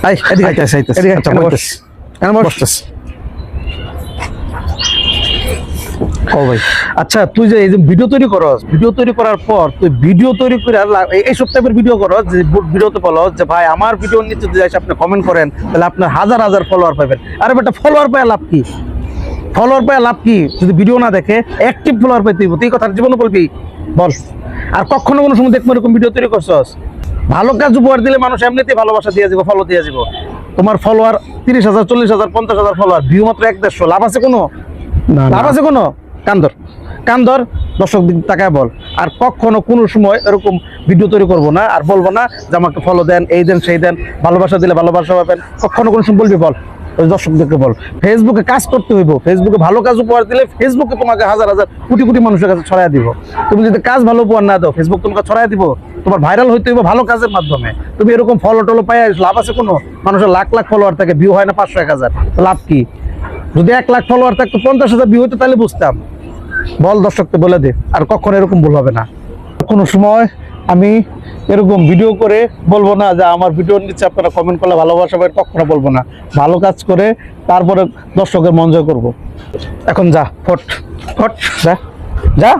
I এদিকে এদিকে আচ্ছা বস কেন বসছিস ও ভাই আচ্ছা তুই যে এই যে ভিডিও তৈরি করস ভিডিও তৈরি করার পর তুই ভিডিও তৈরি করে এই সব টাইপের ভিডিও করস যে ভিডিওতে বলো যে ভাই আমার ভিডিওর নিচে যদি এসে আপনি কমেন্ট করেন তাহলে আপনার হাজার হাজার ফলোয়ার পাবেন আরে বেটা ফলোয়ার পায় লাভ কি ফলোয়ার পায় লাভ কি যদি ভিডিও না দেখে অ্যাক্টিভ ফলোয়ার পাই তুই কথা জীবনে বলবি বল আর কখনো কোনো সময় দেখবো এরকম ভিডিও তৈরি করছস ভালো কাজ উপহার দিলে মানুষ এমনিতেই ভালোবাসা দিয়ে যাবো ফলো দিয়ে যাবো তোমার ফলোয়ার 30,000 40,000 50,000 ফলোয়ার ভিউ মাত্র 1-150 লাভ আছে কোনো লাভ আছে কোনো কান্দর দর্শক দিক তাকায় বল আর কখনো কোনো সময় এরকম ভিডিও তৈরি করবো না আর বলবো না যে আমাকে ফলো দেন এই দেন সেই দেন ভালোবাসা দিলে ভালোবাসা পাবেন কখনো কোনো সময় বলবি বল ওই দর্শকদেরকে বল ফেসবুকে কাজ করতে হইব ফেসবুকে ভালো কাজ উপহার দিলে ফেসবুকে তোমাকে হাজার হাজার কোটি কোটি মানুষের কাছে ছড়াই দিব তুমি যদি কাজ ভালো উপহার না দাও ফেসবুক তোমাকে ছড়াই দিব তোমার ভাইরাল হইতে হইব ভালো কাজের মাধ্যমে তুমি এরকম ফলো টলো পাই লাভ আছে কোনো মানুষের লাখ লাখ ফলোয়ার থাকে ভিউ হয় না 500-1000 লাভ কি যদি 1 লাখ ফলোয়ার থাকতো 50,000 ভিউ হইতো তাহলে বুঝতাম বল দর্শককে বলে দে আর কখনো এরকম ভুল হবে না কোনো সময় আমি এরকম ভিডিও করে বলবো না যে আমার ভিডিওর নিচে আপনারা কমেন্ট করলে ভালোবাসা পাবেন কখনো বলবো না ভালো কাজ করে তারপরে দর্শকের মন জয় করবো এখন যা ফট যা